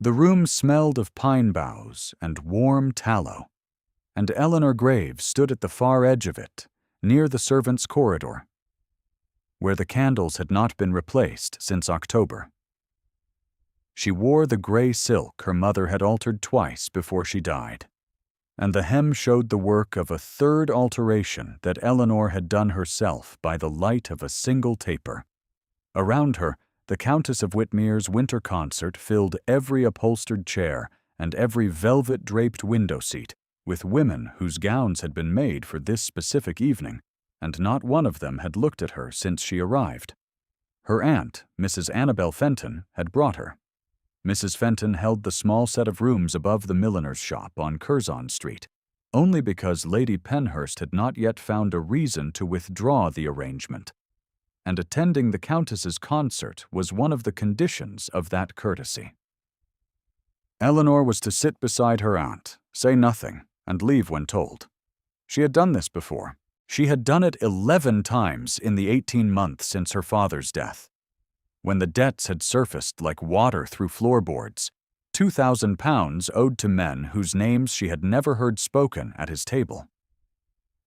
The room smelled of pine boughs and warm tallow, and Eleanor Graves stood at the far edge of it, near the servants' corridor, where the candles had not been replaced since October. She wore the gray silk her mother had altered twice before she died, and the hem showed the work of a third alteration that Eleanor had done herself by the light of a single taper. Around her, the Countess of Whitmere's winter concert filled every upholstered chair and every velvet-draped window seat with women whose gowns had been made for this specific evening, and not one of them had looked at her since she arrived. Her aunt, Mrs. Annabel Fenton, had brought her. Mrs. Fenton held the small set of rooms above the milliner's shop on Curzon Street, only because Lady Penhurst had not yet found a reason to withdraw the arrangement, and attending the Countess's concert was one of the conditions of that courtesy. Eleanor was to sit beside her aunt, say nothing, and leave when told. She had done this before. She had done it 11 times in the 18 months since her father's death, when the debts had surfaced like water through floorboards, £2,000 owed to men whose names she had never heard spoken at his table.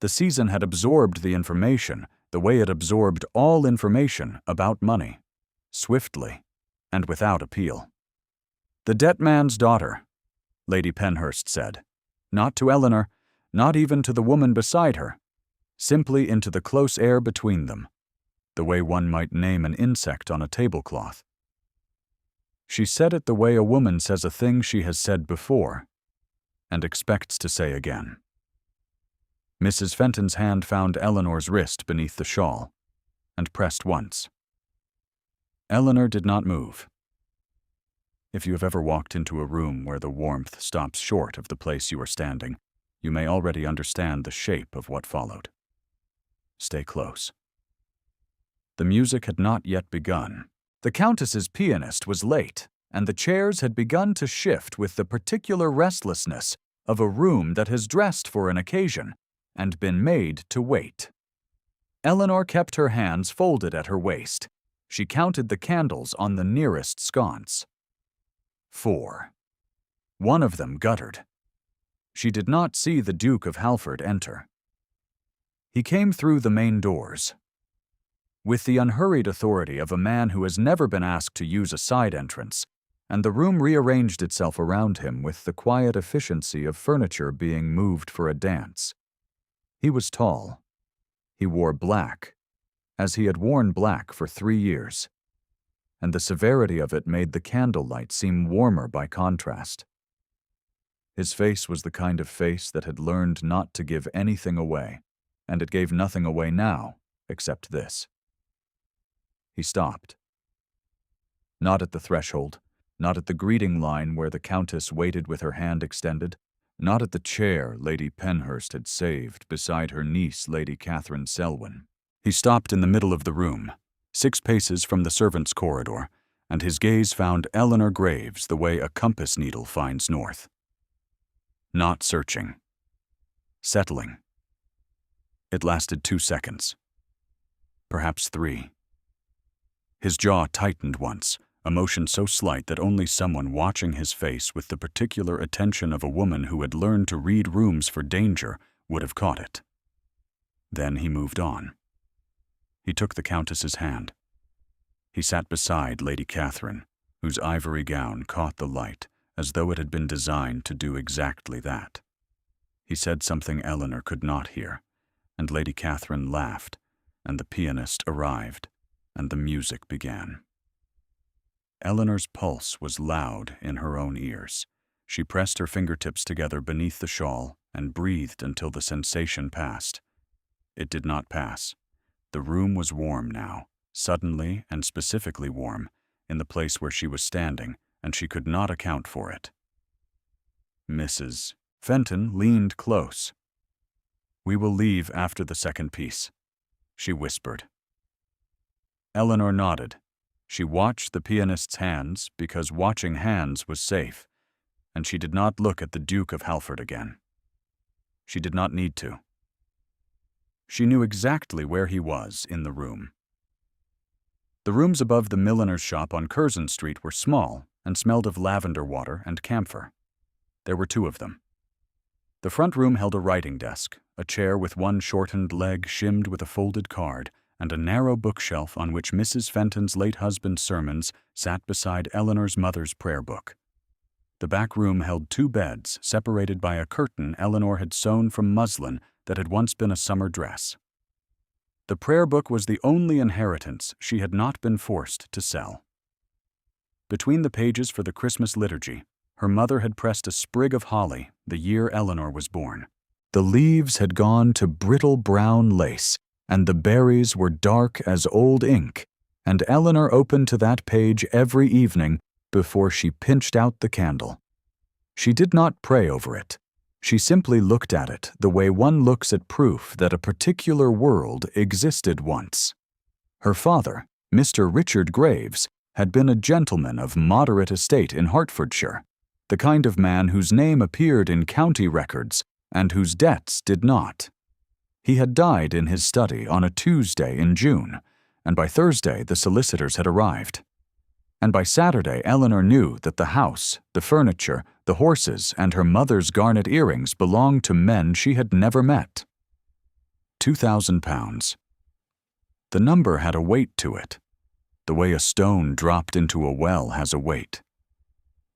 The season had absorbed the information the way it absorbed all information about money, swiftly and without appeal. The debt man's daughter, Lady Penhurst said, not to Eleanor, not even to the woman beside her, simply into the close air between them, the way one might name an insect on a tablecloth. She said it the way a woman says a thing she has said before and expects to say again. Mrs. Fenton's hand found Eleanor's wrist beneath the shawl and pressed once. Eleanor did not move. If you have ever walked into a room where the warmth stops short of the place you are standing, you may already understand the shape of what followed. Stay close. The music had not yet begun. The Countess's pianist was late, and the chairs had begun to shift with the particular restlessness of a room that has dressed for an occasion and been made to wait. Eleanor kept her hands folded at her waist. She counted the candles on the nearest sconce. 4. One of them guttered. She did not see the Duke of Halford enter. He came through the main doors, with the unhurried authority of a man who has never been asked to use a side entrance, and the room rearranged itself around him with the quiet efficiency of furniture being moved for a dance. He was tall. He wore black, as he had worn black for 3 years, and the severity of it made the candlelight seem warmer by contrast. His face was the kind of face that had learned not to give anything away, and it gave nothing away now, except this. He stopped. Not at the threshold, not at the greeting line where the Countess waited with her hand extended, not at the chair Lady Penhurst had saved beside her niece Lady Catherine Selwyn. He stopped in the middle of the room, 6 paces from the servants' corridor, and his gaze found Eleanor Graves the way a compass needle finds north. Not searching. Settling. It lasted 2 seconds. Perhaps 3. His jaw tightened once, a motion so slight that only someone watching his face with the particular attention of a woman who had learned to read rooms for danger would have caught it. Then he moved on. He took the Countess's hand. He sat beside Lady Catherine, whose ivory gown caught the light as though it had been designed to do exactly that. He said something Eleanor could not hear, and Lady Catherine laughed, and the pianist arrived, and the music began. Eleanor's pulse was loud in her own ears. She pressed her fingertips together beneath the shawl and breathed until the sensation passed. It did not pass. The room was warm now, suddenly and specifically warm, in the place where she was standing, and she could not account for it. Mrs. Fenton leaned close. "We will leave after the second piece," she whispered. Eleanor nodded. She watched the pianist's hands because watching hands was safe, and she did not look at the Duke of Halford again. She did not need to. She knew exactly where he was in the room. The rooms above the milliner's shop on Curzon Street were small and smelled of lavender water and camphor. There were 2 of them. The front room held a writing desk, a chair with one shortened leg shimmed with a folded card, and a narrow bookshelf on which Mrs. Fenton's late husband's sermons sat beside Eleanor's mother's prayer book. The back room held 2 beds, separated by a curtain Eleanor had sewn from muslin that had once been a summer dress. The prayer book was the only inheritance she had not been forced to sell. Between the pages for the Christmas liturgy, her mother had pressed a sprig of holly the year Eleanor was born. The leaves had gone to brittle brown lace, and the berries were dark as old ink, and Eleanor opened to that page every evening before she pinched out the candle. She did not pray over it. She simply looked at it the way one looks at proof that a particular world existed once. Her father, Mr. Richard Graves, had been a gentleman of moderate estate in Hertfordshire, the kind of man whose name appeared in county records and whose debts did not. He had died in his study on a Tuesday in June, and by Thursday the solicitors had arrived. And by Saturday Eleanor knew that the house, the furniture, the horses, and her mother's garnet earrings belonged to men she had never met. £2,000. The number had a weight to it, the way a stone dropped into a well has a weight.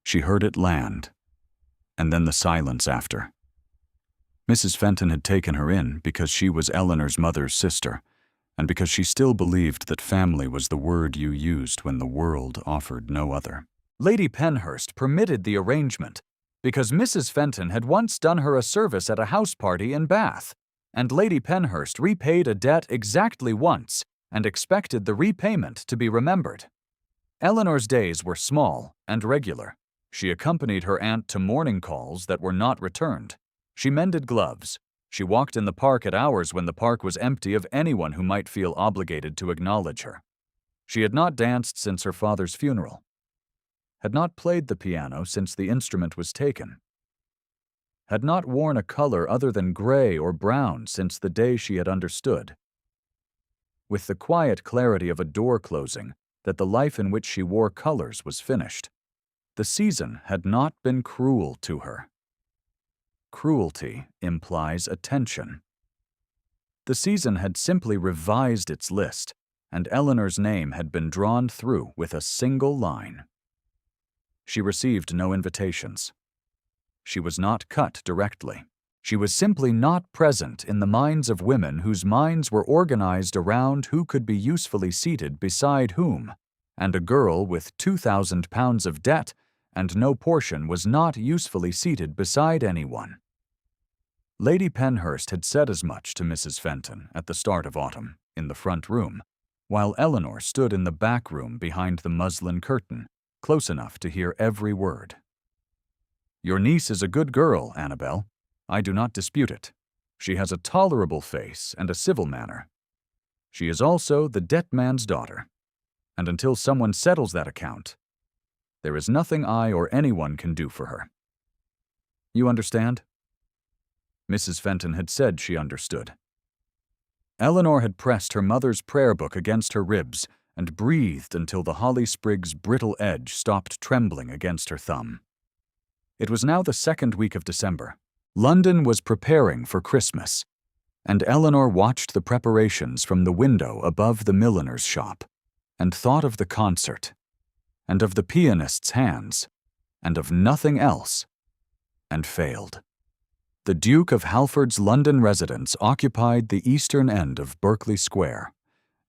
She heard it land, and then the silence after. Mrs. Fenton had taken her in because she was Eleanor's mother's sister, and because she still believed that family was the word you used when the world offered no other. Lady Penhurst permitted the arrangement because Mrs. Fenton had once done her a service at a house party in Bath, and Lady Penhurst repaid a debt exactly once and expected the repayment to be remembered. Eleanor's days were small and regular. She accompanied her aunt to morning calls that were not returned. She mended gloves. She walked in the park at hours when the park was empty of anyone who might feel obligated to acknowledge her. She had not danced since her father's funeral, had not played the piano since the instrument was taken, had not worn a color other than gray or brown since the day she had understood, with the quiet clarity of a door closing, that the life in which she wore colors was finished. The season had not been cruel to her. Cruelty implies attention. The season had simply revised its list, and Eleanor's name had been drawn through with a single line. She received no invitations. She was not cut directly. She was simply not present in the minds of women whose minds were organized around who could be usefully seated beside whom, and a girl with £2,000 of debt and no portion was not usefully seated beside anyone. Lady Penhurst had said as much to Mrs. Fenton at the start of autumn, in the front room, while Eleanor stood in the back room behind the muslin curtain, close enough to hear every word. "Your niece is a good girl, Annabel. I do not dispute it. She has a tolerable face and a civil manner. She is also the debt man's daughter, and until someone settles that account, there is nothing I or anyone can do for her. You understand?" Mrs. Fenton had said she understood. Eleanor had pressed her mother's prayer book against her ribs and breathed until the holly sprig's brittle edge stopped trembling against her thumb. It was now the 2nd week of December. London was preparing for Christmas, and Eleanor watched the preparations from the window above the milliner's shop, and thought of the concert, and of the pianist's hands, and of nothing else, and failed. The Duke of Halford's London residence occupied the eastern end of Berkeley Square.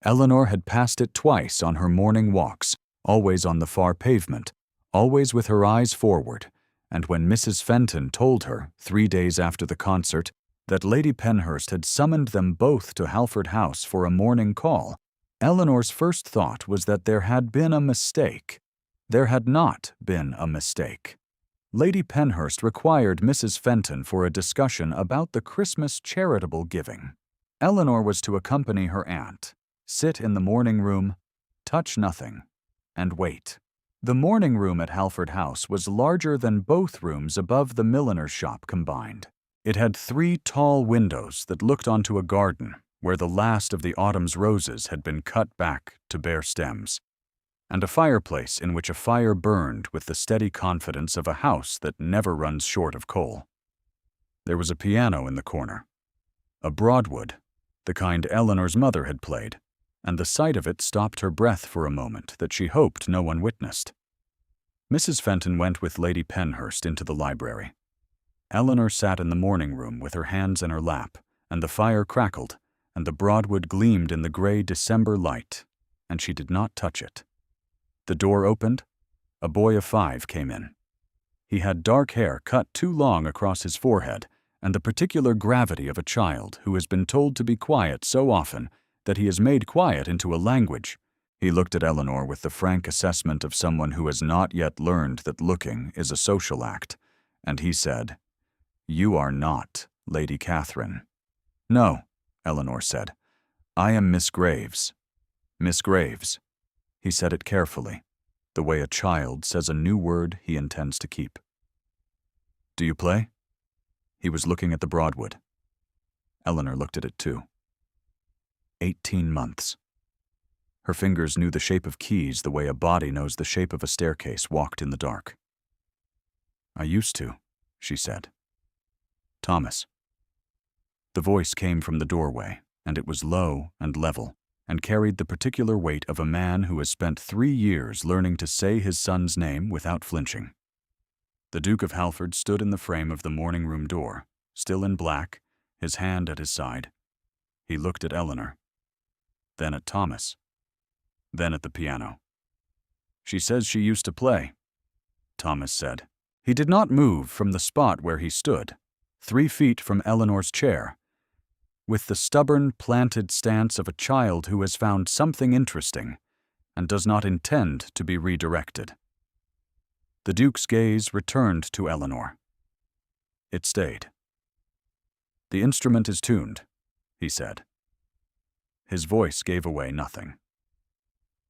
Eleanor had passed it twice on her morning walks, always on the far pavement, always with her eyes forward, and when Mrs. Fenton told her, 3 days after the concert, that Lady Penhurst had summoned them both to Halford House for a morning call, Eleanor's first thought was that there had been a mistake. There had not been a mistake. Lady Penhurst required Mrs. Fenton for a discussion about the Christmas charitable giving. Eleanor was to accompany her aunt, sit in the morning room, touch nothing, and wait. The morning room at Halford House was larger than both rooms above the milliner's shop combined. It had 3 tall windows that looked onto a garden where the last of the autumn's roses had been cut back to bare stems, and a fireplace in which a fire burned with the steady confidence of a house that never runs short of coal. There was a piano in the corner, a Broadwood, the kind Eleanor's mother had played, and the sight of it stopped her breath for a moment that she hoped no one witnessed. Mrs. Fenton went with Lady Penhurst into the library. Eleanor sat in the morning room with her hands in her lap, and the fire crackled, and the Broadwood gleamed in the gray December light, and she did not touch it. The door opened. A boy of 5 came in. He had dark hair cut too long across his forehead, and the particular gravity of a child who has been told to be quiet so often that he has made quiet into a language. He looked at Eleanor with the frank assessment of someone who has not yet learned that looking is a social act, and he said, "You are not Lady Catherine." "No," Eleanor said. "I am Miss Graves." "Miss Graves." He said it carefully, the way a child says a new word he intends to keep. "Do you play?" He was looking at the Broadwood. Eleanor looked at it too. 18 months. Her fingers knew the shape of keys the way a body knows the shape of a staircase walked in the dark. "I used to," she said. "Thomas." The voice came from the doorway, and it was low and level, and carried the particular weight of a man who has spent 3 years learning to say his son's name without flinching. The Duke of Halford stood in the frame of the morning room door, still in black, his hand at his side. He looked at Eleanor, then at Thomas, then at the piano. "She says she used to play," Thomas said. He did not move from the spot where he stood, 3 feet from Eleanor's chair, with the stubborn, planted stance of a child who has found something interesting and does not intend to be redirected. The Duke's gaze returned to Eleanor. It stayed. "The instrument is tuned," he said. His voice gave away nothing.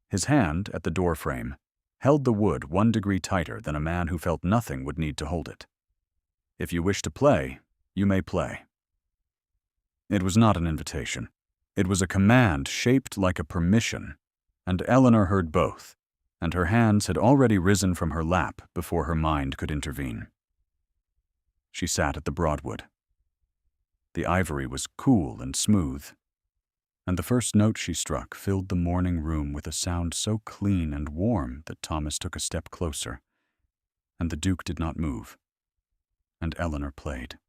His hand, at the doorframe, held the wood 1 degree tighter than a man who felt nothing would need to hold it. "If you wish to play, you may play." It was not an invitation. It was a command shaped like a permission, and Eleanor heard both, and her hands had already risen from her lap before her mind could intervene. She sat at the Broadwood. The ivory was cool and smooth, and the first note she struck filled the morning room with a sound so clean and warm that Thomas took a step closer, and the Duke did not move, and Eleanor played.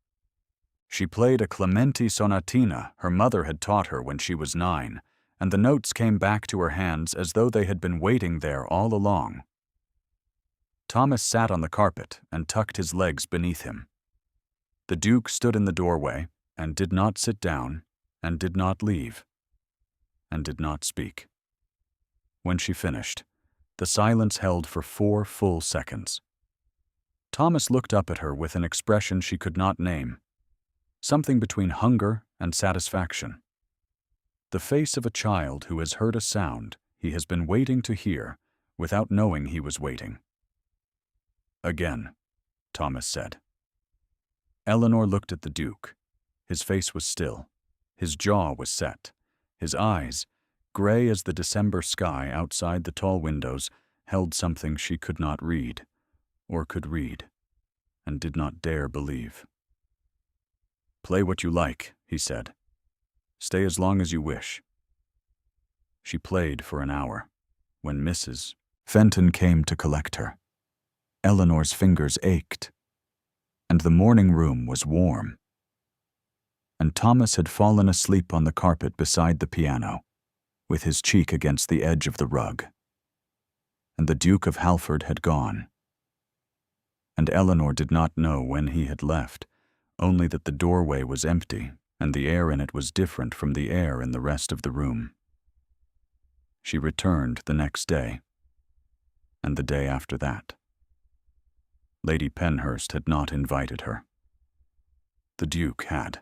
She played a Clementi sonatina her mother had taught her when she was 9, and the notes came back to her hands as though they had been waiting there all along. Thomas sat on the carpet and tucked his legs beneath him. The Duke stood in the doorway and did not sit down, and did not leave, and did not speak. When she finished, the silence held for 4 full seconds. Thomas looked up at her with an expression she could not name, something between hunger and satisfaction. The face of a child who has heard a sound he has been waiting to hear without knowing he was waiting. "Again," Thomas said. Eleanor looked at the Duke. His face was still. His jaw was set. His eyes, gray as the December sky outside the tall windows, held something she could not read, or could read, and did not dare believe. "Play what you like," he said. "Stay as long as you wish." She played for an hour, when Mrs. Fenton came to collect her. Eleanor's fingers ached, and the morning room was warm. And Thomas had fallen asleep on the carpet beside the piano, with his cheek against the edge of the rug. And the Duke of Halford had gone. And Eleanor did not know when he had left, only that the doorway was empty and the air in it was different from the air in the rest of the room. She returned the next day, and the day after that. Lady Penhurst had not invited her. The Duke had.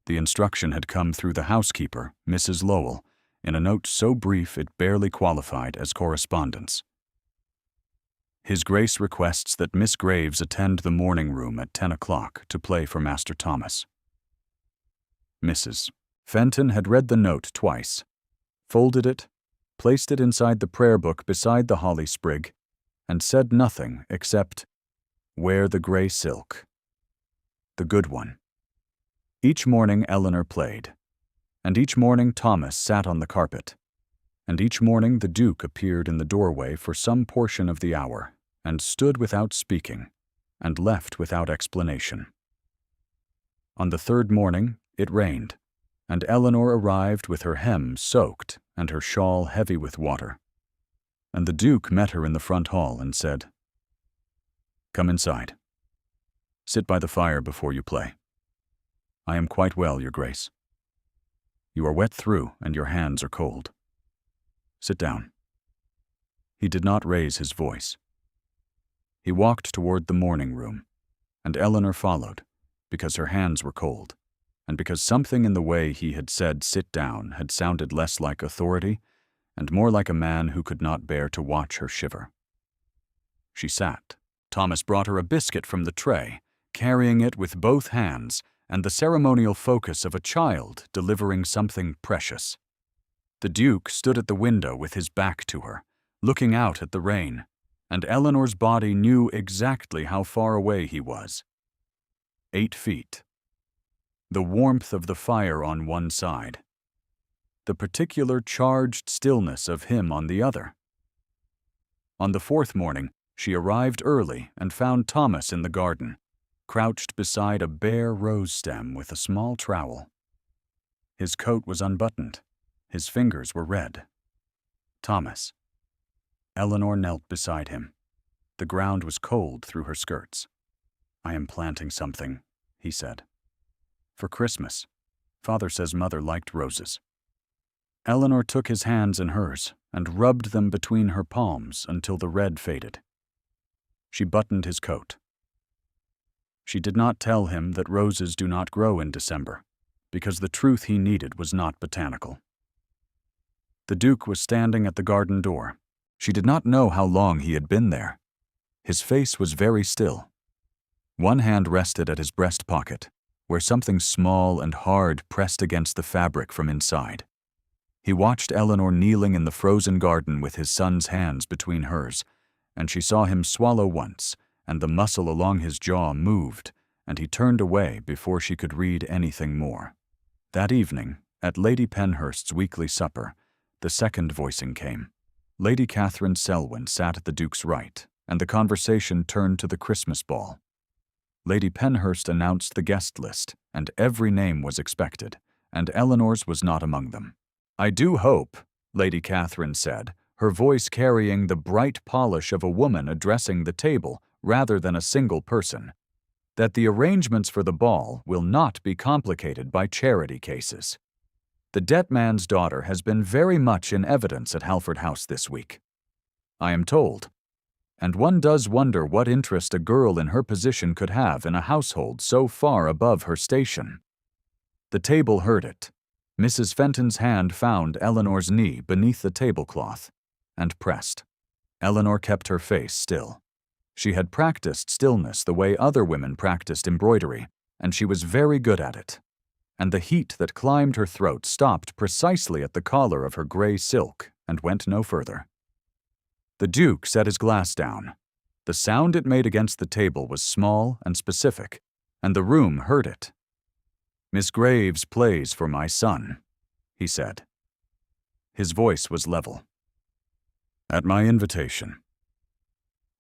The instruction had come through the housekeeper, Mrs. Lowell, in a note so brief it barely qualified as correspondence. His Grace requests that Miss Graves attend the morning room at 10 o'clock to play for Master Thomas. Mrs. Fenton had read the note twice, folded it, placed it inside the prayer book beside the holly sprig, and said nothing except, "Wear the gray silk." The good one. Each morning Eleanor played, and each morning Thomas sat on the carpet, and each morning the Duke appeared in the doorway for some portion of the hour, and stood without speaking, and left without explanation. On the third morning it rained, and Eleanor arrived with her hem soaked and her shawl heavy with water. And the Duke met her in the front hall and said, "Come inside. Sit by the fire before you play. I am quite well, Your Grace. You are wet through and your hands are cold. Sit down." He did not raise his voice. He walked toward the morning room, and Eleanor followed, because her hands were cold, and because something in the way he had said "sit down" had sounded less like authority and more like a man who could not bear to watch her shiver. She sat. Thomas brought her a biscuit from the tray, carrying it with both hands, and the ceremonial focus of a child delivering something precious. The Duke stood at the window with his back to her, looking out at the rain, and Eleanor's body knew exactly how far away he was. 8 feet. The warmth of the fire on one side. The particular charged stillness of him on the other. On the fourth morning, she arrived early and found Thomas in the garden, crouched beside a bare rose stem with a small trowel. His coat was unbuttoned. His fingers were red. Thomas. Eleanor knelt beside him. The ground was cold through her skirts. "I am planting something," he said. "For Christmas. Father says Mother liked roses." Eleanor took his hands in hers and rubbed them between her palms until the red faded. She buttoned his coat. She did not tell him that roses do not grow in December, because the truth he needed was not botanical. The Duke was standing at the garden door. She did not know how long he had been there. His face was very still. One hand rested at his breast pocket, where something small and hard pressed against the fabric from inside. He watched Eleanor kneeling in the frozen garden with his son's hands between hers, and she saw him swallow once, and the muscle along his jaw moved, and he turned away before she could read anything more. That evening, at Lady Penhurst's weekly supper, the second voicing came. Lady Catherine Selwyn sat at the Duke's right, and the conversation turned to the Christmas ball. Lady Penhurst announced the guest list, and every name was expected, and Eleanor's was not among them. "I do hope," Lady Catherine said, her voice carrying the bright polish of a woman addressing the table rather than a single person, "that the arrangements for the ball will not be complicated by charity cases. The debt man's daughter has been very much in evidence at Halford House this week, I am told, and one does wonder what interest a girl in her position could have in a household so far above her station." The table heard it. Mrs. Fenton's hand found Eleanor's knee beneath the tablecloth, and pressed. Eleanor kept her face still. She had practiced stillness the way other women practiced embroidery, and she was very good at it. And the heat that climbed her throat stopped precisely at the collar of her gray silk and went no further. The Duke set his glass down. The sound it made against the table was small and specific, and the room heard it. "Miss Graves plays for my son," he said. His voice was level. "At my invitation."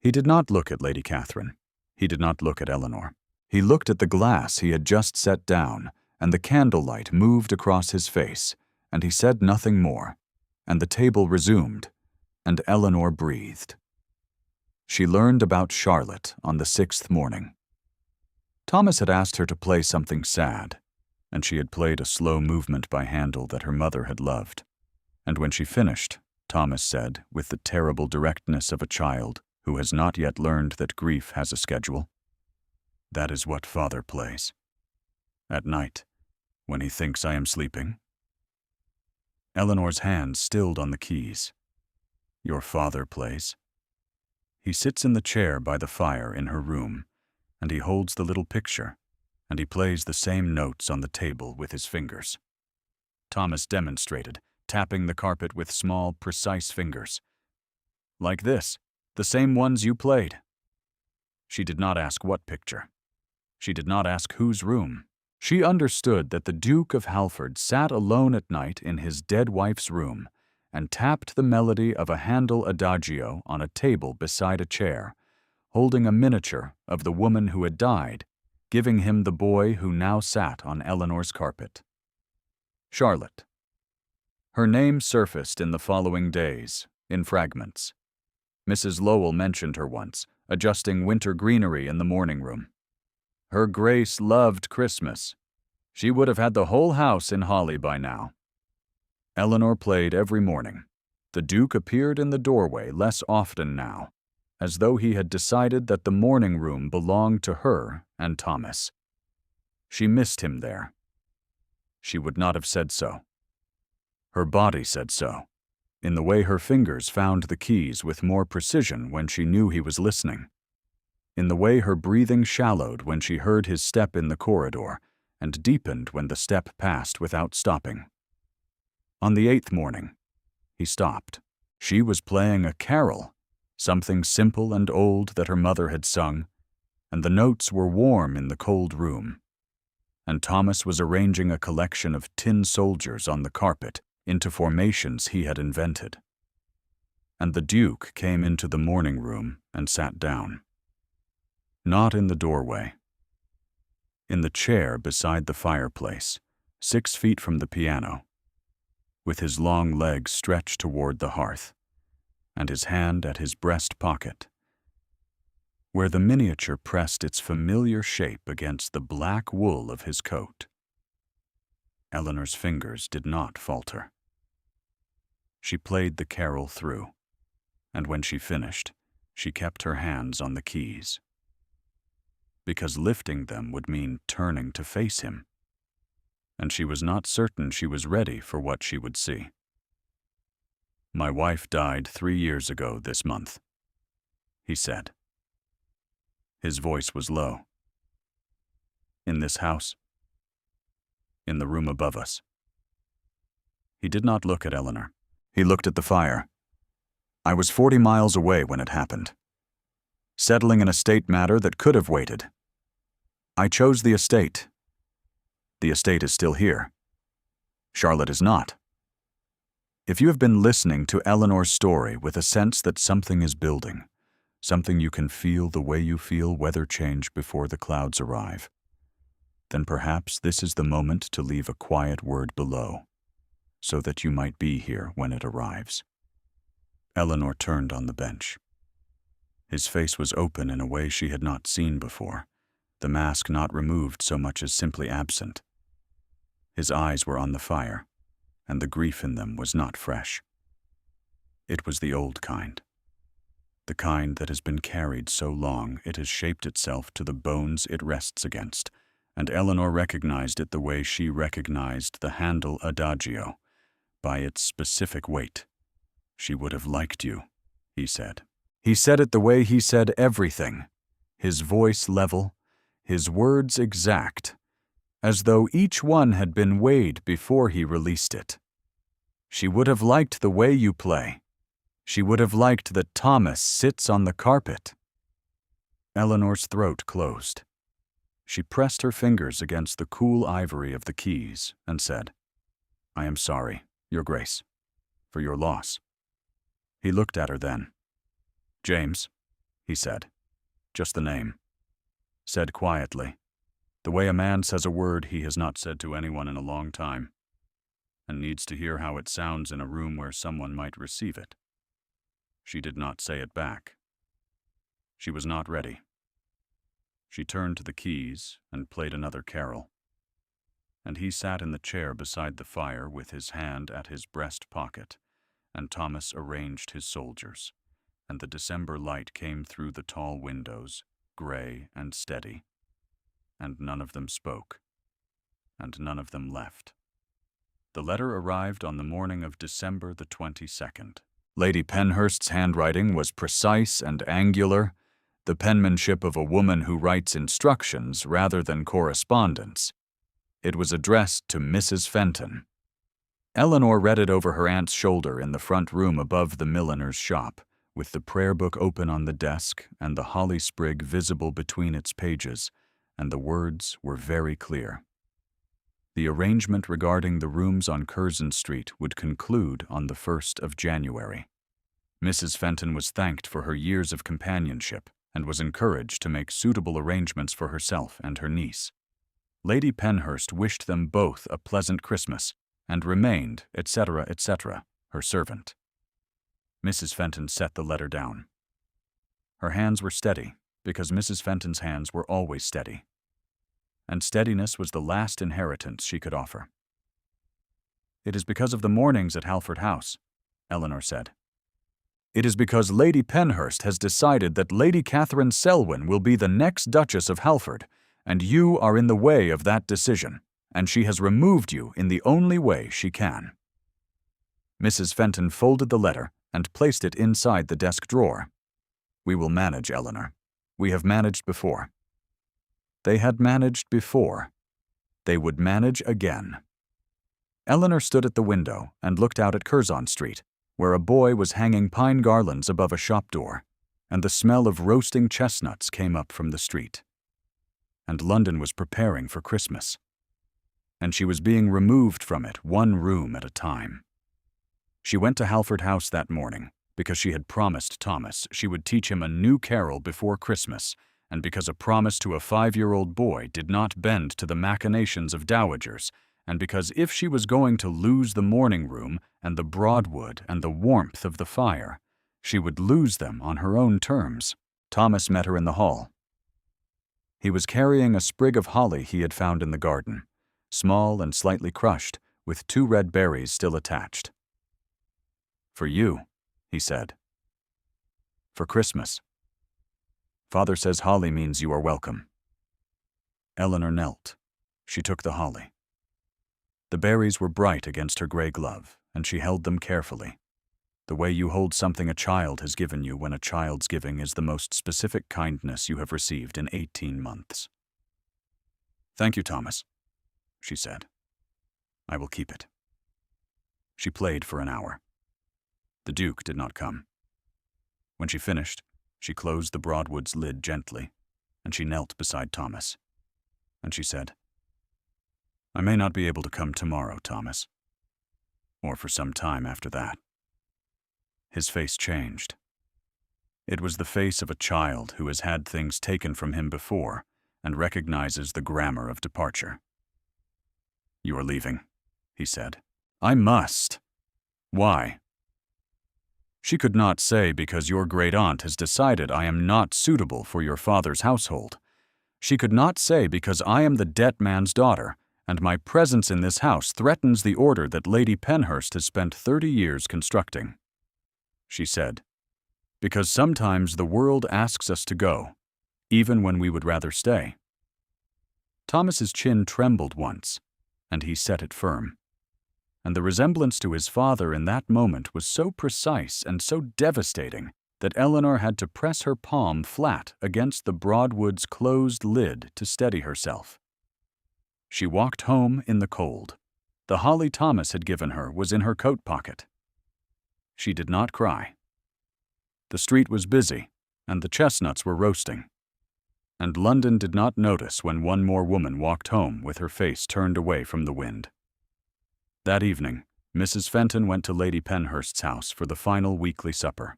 He did not look at Lady Catherine. He did not look at Eleanor. He looked at the glass he had just set down, and the candlelight moved across his face, and he said nothing more, and the table resumed, and Eleanor breathed. She learned about Charlotte on the 6th morning. Thomas had asked her to play something sad, and she had played a slow movement by Handel that her mother had loved. And when she finished, Thomas said, with the terrible directness of a child who has not yet learned that grief has a schedule, "That is what Father plays. At night, when he thinks I am sleeping." Eleanor's hands stilled on the keys. "Your father plays. He sits in the chair by the fire in her room, and he holds the little picture, and he plays the same notes on the table with his fingers." Thomas demonstrated, tapping the carpet with small, precise fingers. "Like this, the same ones you played." She did not ask what picture. She did not ask whose room. She understood that the Duke of Halford sat alone at night in his dead wife's room and tapped the melody of a Handel adagio on a table beside a chair, holding a miniature of the woman who had died, giving him the boy who now sat on Eleanor's carpet. Charlotte. Her name surfaced in the following days, in fragments. Mrs. Lowell mentioned her once, adjusting winter greenery in the morning room. Her Grace loved Christmas. She would have had the whole house in holly by now. Eleanor played every morning. The Duke appeared in the doorway less often now, as though he had decided that the morning room belonged to her and Thomas. She missed him there. She would not have said so. Her body said so, in the way her fingers found the keys with more precision when she knew he was listening, in the way her breathing shallowed when she heard his step in the corridor and deepened when the step passed without stopping. On the 8th morning, he stopped. She was playing a carol, something simple and old that her mother had sung, and the notes were warm in the cold room. And Thomas was arranging a collection of tin soldiers on the carpet into formations he had invented. And the Duke came into the morning room and sat down. Not in the doorway. In the chair beside the fireplace, 6 feet from the piano, with his long legs stretched toward the hearth, and his hand at his breast pocket, where the miniature pressed its familiar shape against the black wool of his coat. Eleanor's fingers did not falter. She played the carol through, and when she finished, she kept her hands on the keys, because lifting them would mean turning to face him, and she was not certain she was ready for what she would see. "My wife died 3 years ago this month," he said. His voice was low. "In this house? In the room above us?" He did not look at Eleanor. He looked at the fire. "I was 40 miles away when it happened, settling an estate matter that could have waited. I chose the estate. The estate is still here. Charlotte is not. If you have been listening to Eleanor's story with a sense that something is building, something you can feel the way you feel weather change before the clouds arrive, then perhaps this is the moment to leave a quiet word below, so that you might be here when it arrives." Eleanor turned on the bench. His face was open in a way she had not seen before, the mask not removed so much as simply absent. His eyes were on the fire, and the grief in them was not fresh. It was the old kind, the kind that has been carried so long it has shaped itself to the bones it rests against, and Eleanor recognized it the way she recognized the Handel adagio, by its specific weight. "She would have liked you," he said. He said it the way he said everything, his voice level, his words exact, as though each one had been weighed before he released it. "She would have liked the way you play. She would have liked that Thomas sits on the carpet." Eleanor's throat closed. She pressed her fingers against the cool ivory of the keys and said, "I am sorry, Your Grace, for your loss." He looked at her then. "James," he said, just the name, said quietly, the way a man says a word he has not said to anyone in a long time, and needs to hear how it sounds in a room where someone might receive it. She did not say it back. She was not ready. She turned to the keys and played another carol, and he sat in the chair beside the fire with his hand at his breast pocket, and Thomas arranged his soldiers, and the December light came through the tall windows, gray and steady, and none of them spoke, and none of them left. The letter arrived on the morning of December the 22nd. Lady Penhurst's handwriting was precise and angular, the penmanship of a woman who writes instructions rather than correspondence. It was addressed to Mrs. Fenton. Eleanor read it over her aunt's shoulder in the front room above the milliner's shop, with the prayer book open on the desk and the holly sprig visible between its pages, and the words were very clear. The arrangement regarding the rooms on Curzon Street would conclude on the 1st of January. Mrs. Fenton was thanked for her years of companionship and was encouraged to make suitable arrangements for herself and her niece. Lady Penhurst wished them both a pleasant Christmas and remained, etc., etc., her servant. Mrs. Fenton set the letter down. Her hands were steady, because Mrs. Fenton's hands were always steady, and steadiness was the last inheritance she could offer. "It is because of the mornings at Halford House," Eleanor said. "It is because Lady Penhurst has decided that Lady Catherine Selwyn will be the next Duchess of Halford, and you are in the way of that decision, and she has removed you in the only way she can." Mrs. Fenton folded the letter and placed it inside the desk drawer. "We will manage, Eleanor. We have managed before." They had managed before. They would manage again. Eleanor stood at the window and looked out at Curzon Street, where a boy was hanging pine garlands above a shop door, and the smell of roasting chestnuts came up from the street. And London was preparing for Christmas, and she was being removed from it one room at a time. She went to Halford House that morning because she had promised Thomas she would teach him a new carol before Christmas, and because a promise to a 5-year-old boy did not bend to the machinations of dowagers, and because if she was going to lose the morning room and the Broadwood and the warmth of the fire, she would lose them on her own terms. Thomas met her in the hall. He was carrying a sprig of holly he had found in the garden, small and slightly crushed, with 2 red berries still attached. "For you," he said. "For Christmas. Father says holly means you are welcome." Eleanor knelt. She took the holly. The berries were bright against her gray glove, and she held them carefully, the way you hold something a child has given you when a child's giving is the most specific kindness you have received in 18 months. "Thank you, Thomas," she said. "I will keep it." She played for an hour. The Duke did not come. When she finished, she closed the Broadwood's lid gently, and she knelt beside Thomas. And she said, "I may not be able to come tomorrow, Thomas, or for some time after that." His face changed. It was the face of a child who has had things taken from him before and recognizes the grammar of departure. "You are leaving," he said. "I must." "Why?" She could not say because your great-aunt has decided I am not suitable for your father's household. She could not say because I am the debt man's daughter, and my presence in this house threatens the order that Lady Penhurst has spent 30 years constructing. She said, "Because sometimes the world asks us to go, even when we would rather stay." Thomas's chin trembled once, and he set it firm. And the resemblance to his father in that moment was so precise and so devastating that Eleanor had to press her palm flat against the Broadwood's closed lid to steady herself. She walked home in the cold. The holly Thomas had given her was in her coat pocket. She did not cry. The street was busy, and the chestnuts were roasting. And London did not notice when one more woman walked home with her face turned away from the wind. That evening, Mrs. Fenton went to Lady Penhurst's house for the final weekly supper.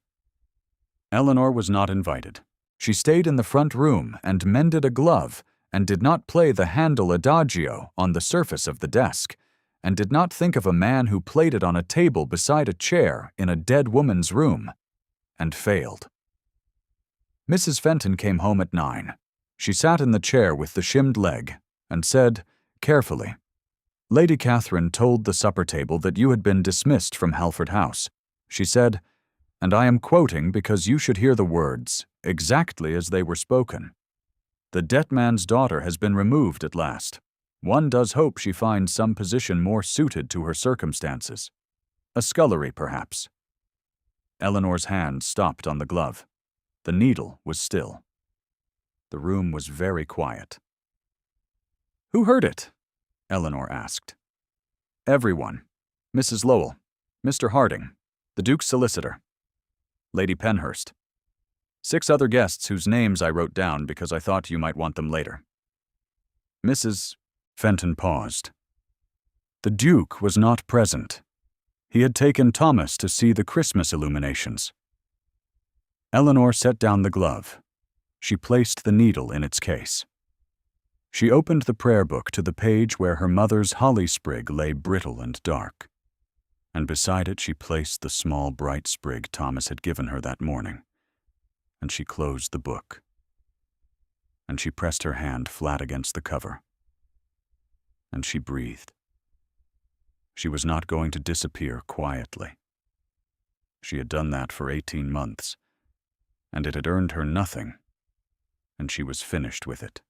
Eleanor was not invited. She stayed in the front room and mended a glove, and did not play the Handel Adagio on the surface of the desk, and did not think of a man who played it on a table beside a chair in a dead woman's room, and failed. Mrs. Fenton came home at 9. She sat in the chair with the shimmed leg, and said, carefully, "Lady Catherine told the supper table that you had been dismissed from Halford House. She said, and I am quoting because you should hear the words, exactly as they were spoken. The debt man's daughter has been removed at last. One does hope she finds some position more suited to her circumstances. A scullery, perhaps." Eleanor's hand stopped on the glove. The needle was still. The room was very quiet. "Who heard it?" Eleanor asked. "Everyone. Mrs. Lowell, Mr. Harding, the Duke's solicitor, Lady Penhurst. 6 other guests whose names I wrote down because I thought you might want them later. Mrs. Fenton paused. The Duke was not present. He had taken Thomas to see the Christmas illuminations. Eleanor set down the glove. She placed the needle in its case. She opened the prayer book to the page where her mother's holly sprig lay brittle and dark, and beside it she placed the small bright sprig Thomas had given her that morning, and she closed the book, and she pressed her hand flat against the cover, and she breathed. She was not going to disappear quietly. She had done that for 18 months, and it had earned her nothing, and she was finished with it.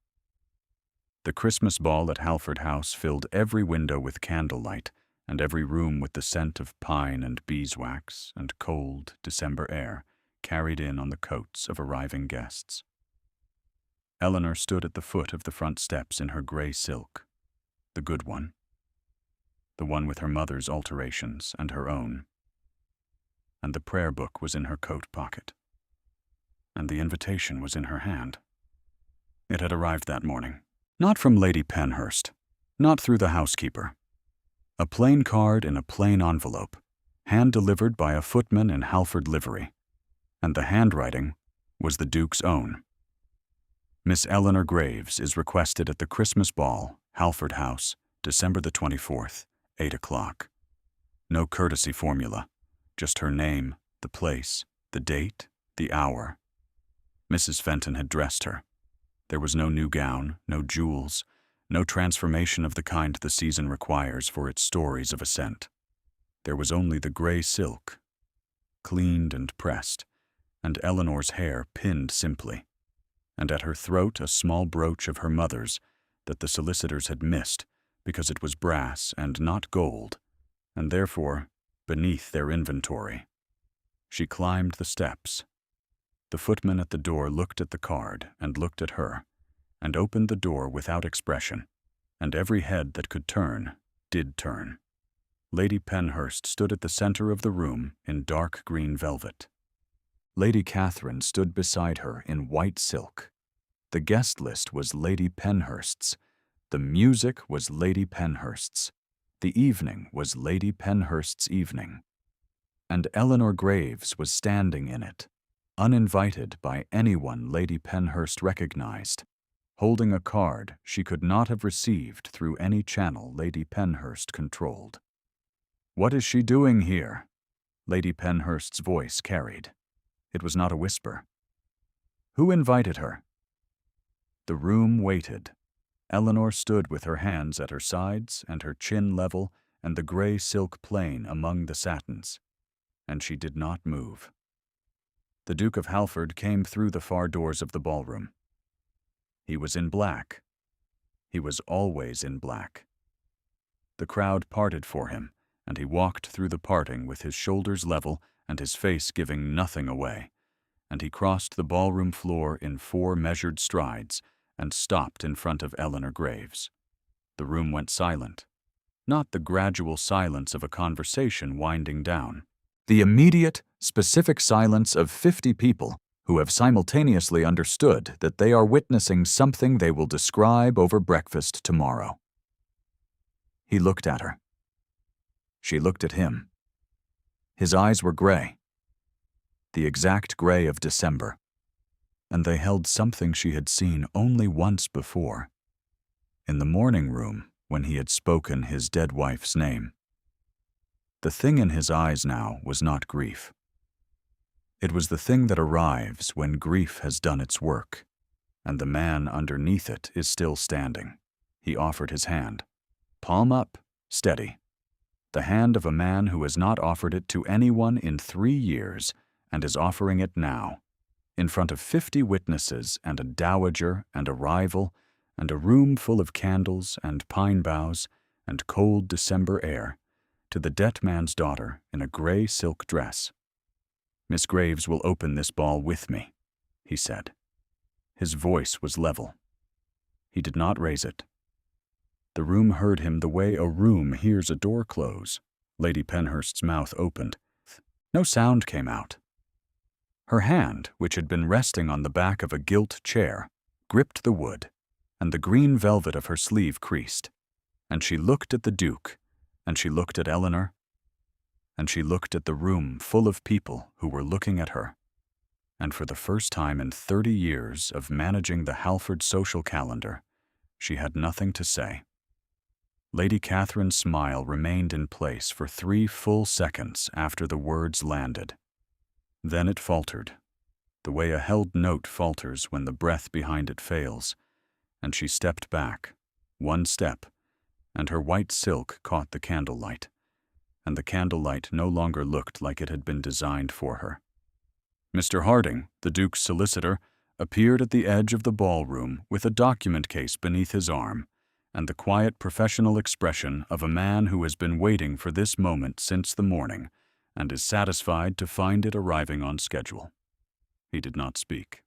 The Christmas ball at Halford House filled every window with candlelight and every room with the scent of pine and beeswax and cold December air carried in on the coats of arriving guests. Eleanor stood at the foot of the front steps in her gray silk, the good one, the one with her mother's alterations and her own, and the prayer book was in her coat pocket, and the invitation was in her hand. It had arrived that morning. Not from Lady Penhurst, not through the housekeeper. A plain card in a plain envelope, hand-delivered by a footman in Halford livery, and the handwriting was the Duke's own. Miss Eleanor Graves is requested at the Christmas ball, Halford House, December the 24th, 8 o'clock. No courtesy formula, just her name, the place, the date, the hour. Mrs. Fenton had dressed her. There was no new gown, no jewels, no transformation of the kind the season requires for its stories of ascent. There was only the gray silk, cleaned and pressed, and Eleanor's hair pinned simply, and at her throat a small brooch of her mother's that the solicitors had missed because it was brass and not gold, and therefore beneath their inventory. She climbed the steps. The footman at the door looked at the card and looked at her, and opened the door without expression, and every head that could turn did turn. Lady Penhurst stood at the center of the room in dark green velvet. Lady Catherine stood beside her in white silk. The guest list was Lady Penhurst's. The music was Lady Penhurst's. The evening was Lady Penhurst's evening. And Eleanor Graves was standing in it, uninvited by anyone Lady Penhurst recognized, holding a card she could not have received through any channel Lady Penhurst controlled. "What is she doing here?" Lady Penhurst's voice carried. It was not a whisper. "Who invited her?" The room waited. Eleanor stood with her hands at her sides and her chin level and the gray silk plain among the satins, and she did not move. The Duke of Halford came through the far doors of the ballroom. He was in black. He was always in black. The crowd parted for him, and he walked through the parting with his shoulders level and his face giving nothing away, and he crossed the ballroom floor in 4 measured strides and stopped in front of Eleanor Graves. The room went silent, not the gradual silence of a conversation winding down. The immediate, specific silence of 50 people who have simultaneously understood that they are witnessing something they will describe over breakfast tomorrow. He looked at her. She looked at him. His eyes were gray, the exact gray of December, and they held something she had seen only once before, in the morning room when he had spoken his dead wife's name. The thing in his eyes now was not grief. It was the thing that arrives when grief has done its work, and the man underneath it is still standing. He offered his hand. Palm up, steady. The hand of a man who has not offered it to anyone in 3 years and is offering it now, in front of 50 witnesses and a dowager and a rival and a room full of candles and pine boughs and cold December air, to the dead man's daughter in a gray silk dress. "Miss Graves will open this ball with me," he said. His voice was level. He did not raise it. The room heard him the way a room hears a door close, Lady Penhurst's mouth opened. No sound came out. Her hand, which had been resting on the back of a gilt chair, gripped the wood, and the green velvet of her sleeve creased, and she looked at the Duke, and she looked at Eleanor, and she looked at the room full of people who were looking at her, and for the first time in 30 years of managing the Halford social calendar, she had nothing to say. Lady Catherine's smile remained in place for 3 full seconds after the words landed. Then it faltered, the way a held note falters when the breath behind it fails, and she stepped back, 1 step, and her white silk caught the candlelight, and the candlelight no longer looked like it had been designed for her. Mr. Harding, the Duke's solicitor, appeared at the edge of the ballroom with a document case beneath his arm, and the quiet professional expression of a man who has been waiting for this moment since the morning and is satisfied to find it arriving on schedule. He did not speak.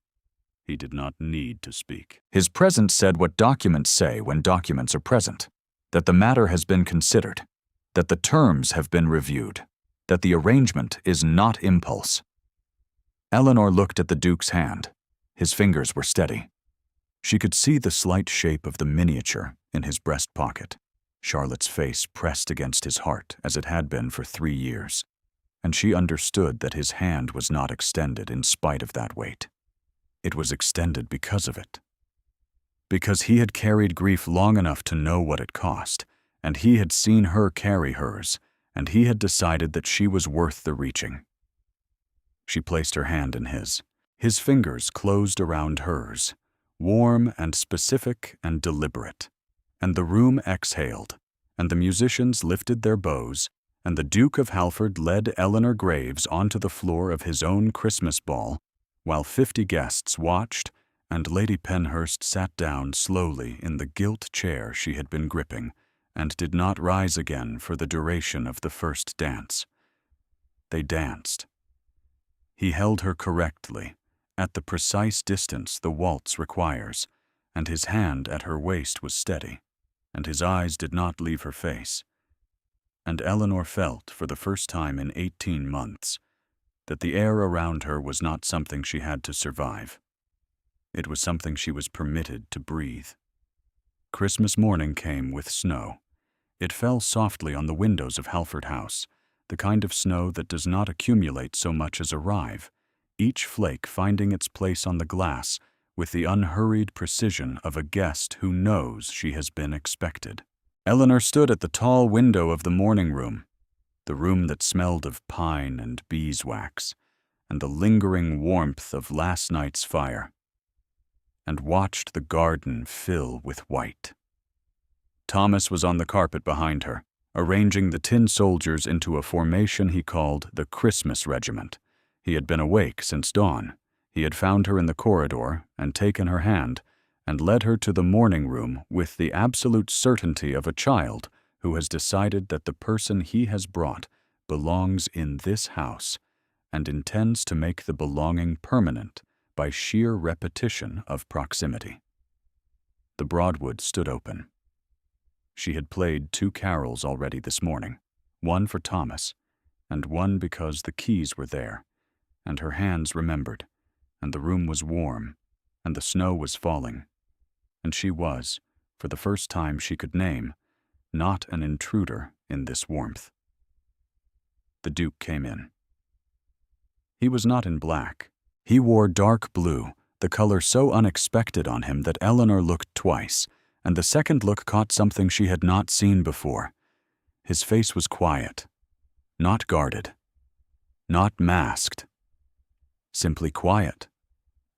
He did not need to speak. His presence said what documents say when documents are present, that the matter has been considered, that the terms have been reviewed, that the arrangement is not impulse. Eleanor looked at the Duke's hand. His fingers were steady. She could see the slight shape of the miniature in his breast pocket. Charlotte's face pressed against his heart as it had been for 3 years, and she understood that his hand was not extended in spite of that weight. It was extended because of it. Because he had carried grief long enough to know what it cost, and he had seen her carry hers, and he had decided that she was worth the reaching. She placed her hand in his. His fingers closed around hers, warm and specific and deliberate, and the room exhaled, and the musicians lifted their bows, and the Duke of Halford led Eleanor Graves onto the floor of his own Christmas ball, while 50 guests watched, and Lady Penhurst sat down slowly in the gilt chair she had been gripping, and did not rise again for the duration of the first dance. They danced. He held her correctly, at the precise distance the waltz requires, and his hand at her waist was steady, and his eyes did not leave her face. And Eleanor felt, for the first time in 18 months, that the air around her was not something she had to survive. It was something she was permitted to breathe. Christmas morning came with snow. It fell softly on the windows of Halford House, the kind of snow that does not accumulate so much as arrive, each flake finding its place on the glass with the unhurried precision of a guest who knows she has been expected. Eleanor stood at the tall window of the morning room, the room that smelled of pine and beeswax, and the lingering warmth of last night's fire, and watched the garden fill with white. Thomas was on the carpet behind her, arranging the tin soldiers into a formation he called the Christmas Regiment. He had been awake since dawn. He had found her in the corridor and taken her hand and led her to the morning room with the absolute certainty of a child who has decided that the person he has brought belongs in this house and intends to make the belonging permanent by sheer repetition of proximity. The Broadwood stood open. She had played 2 carols already this morning, one for Thomas, and one because the keys were there, and her hands remembered, and the room was warm, and the snow was falling, and she was, for the first time she could name, not an intruder in this warmth. The Duke came in. He was not in black. He wore dark blue, the color so unexpected on him that Eleanor looked twice, and the second look caught something she had not seen before. His face was quiet, not guarded, not masked, simply quiet,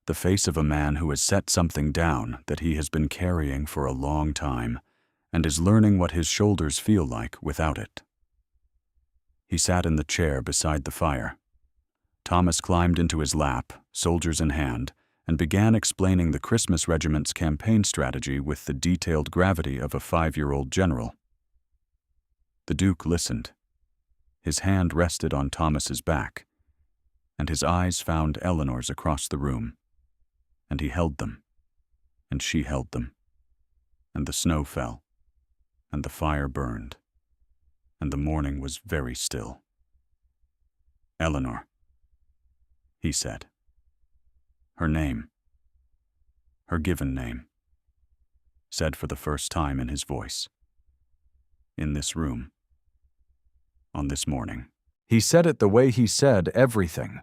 the face of a man who has set something down that he has been carrying for a long time and is learning what his shoulders feel like without it. He sat in the chair beside the fire. Thomas climbed into his lap, soldiers in hand, and began explaining the Christmas Regiment's campaign strategy with the detailed gravity of a 5-year-old general. The Duke listened. His hand rested on Thomas's back, and his eyes found Eleanor's across the room, and he held them, and she held them, and the snow fell, and the fire burned, and the morning was very still. "Eleanor," he said. Her name, her given name, said for the first time in his voice. In this room. On this morning. He said it the way he said everything,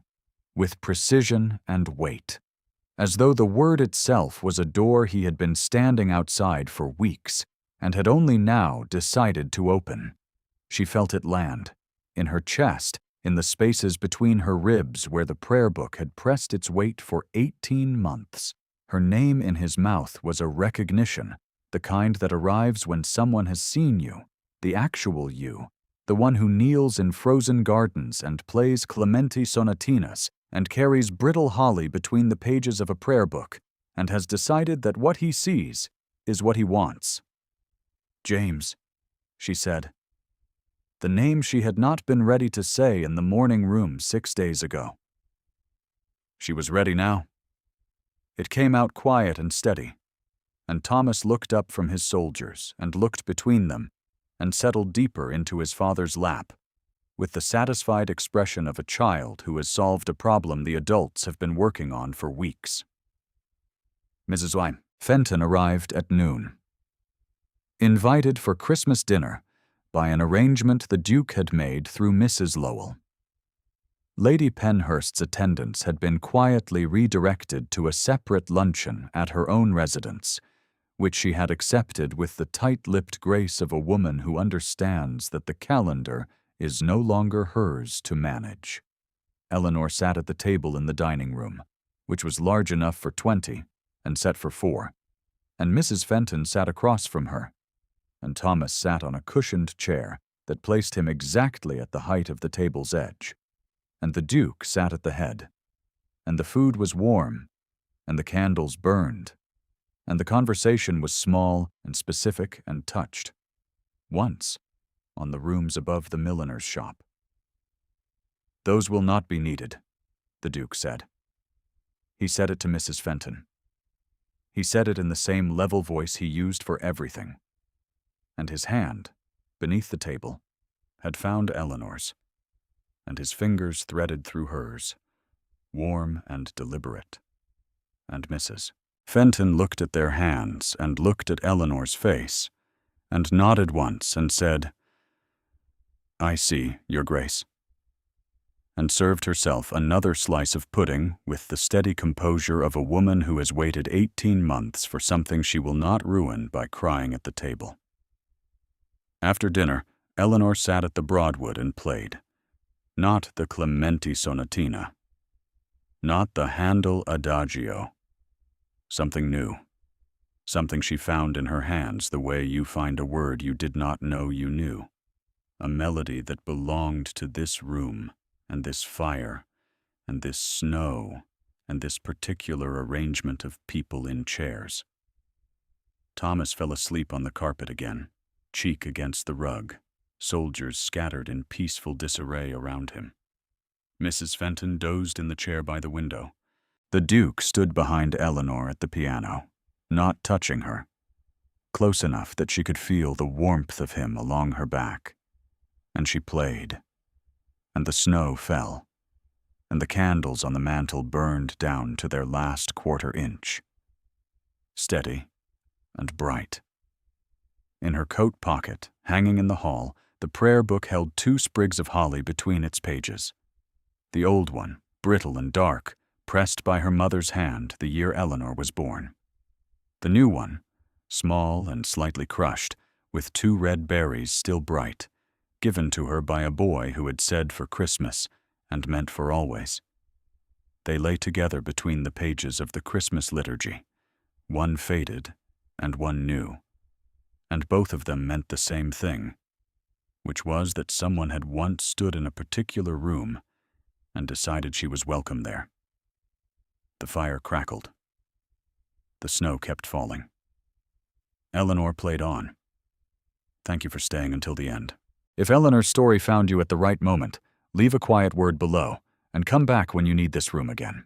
with precision and weight, as though the word itself was a door he had been standing outside for weeks and had only now decided to open. She felt it land, in her chest, in the spaces between her ribs where the prayer book had pressed its weight for 18 months. Her name in his mouth was a recognition, the kind that arrives when someone has seen you, the actual you, the one who kneels in frozen gardens and plays Clementi sonatinas and carries brittle holly between the pages of a prayer book and has decided that what he sees is what he wants. "James," she said. The name she had not been ready to say in the morning room 6 days ago. She was ready now. It came out quiet and steady, and Thomas looked up from his soldiers and looked between them and settled deeper into his father's lap, with the satisfied expression of a child who has solved a problem the adults have been working on for weeks. Mrs. Fenton arrived at noon. Invited for Christmas dinner by an arrangement the Duke had made through Mrs. Lowell. Lady Penhurst's attendance had been quietly redirected to a separate luncheon at her own residence, which she had accepted with the tight-lipped grace of a woman who understands that the calendar is no longer hers to manage. Eleanor sat at the table in the dining room, which was large enough for 20 and set for 4, and Mrs. Fenton sat across from her, and Thomas sat on a cushioned chair that placed him exactly at the height of the table's edge, and the Duke sat at the head, and the food was warm, and the candles burned, and the conversation was small and specific and touched. Once, on the rooms above the milliner's shop. "Those will not be needed," the Duke said. He said it to Mrs. Fenton. He said it in the same level voice he used for everything. And his hand, beneath the table, had found Eleanor's, and his fingers threaded through hers, warm and deliberate. And Mrs. Fenton looked at their hands and looked at Eleanor's face, and nodded once and said, "I see, Your Grace," and served herself another slice of pudding with the steady composure of a woman who has waited 18 months for something she will not ruin by crying at the table. After dinner, Eleanor sat at the Broadwood and played. Not the Clementi sonatina. Not the Handel adagio. Something new. Something she found in her hands the way you find a word you did not know you knew. A melody that belonged to this room, and this fire, and this snow, and this particular arrangement of people in chairs. Thomas fell asleep on the carpet again, cheek against the rug, soldiers scattered in peaceful disarray around him. Mrs. Fenton dozed in the chair by the window. The Duke stood behind Eleanor at the piano, not touching her, close enough that she could feel the warmth of him along her back. And she played, and the snow fell, and the candles on the mantel burned down to their last quarter-inch. Steady and bright. In her coat pocket, hanging in the hall, the prayer book held 2 sprigs of holly between its pages. The old one, brittle and dark, pressed by her mother's hand the year Eleanor was born. The new one, small and slightly crushed, with 2 red berries still bright, given to her by a boy who had said for Christmas and meant for always. They lay together between the pages of the Christmas liturgy, one faded and one new, and both of them meant the same thing, which was that someone had once stood in a particular room and decided she was welcome there. The fire crackled. The snow kept falling. Eleanor played on. Thank you for staying until the end. If Eleanor's story found you at the right moment, leave a quiet word below and come back when you need this room again.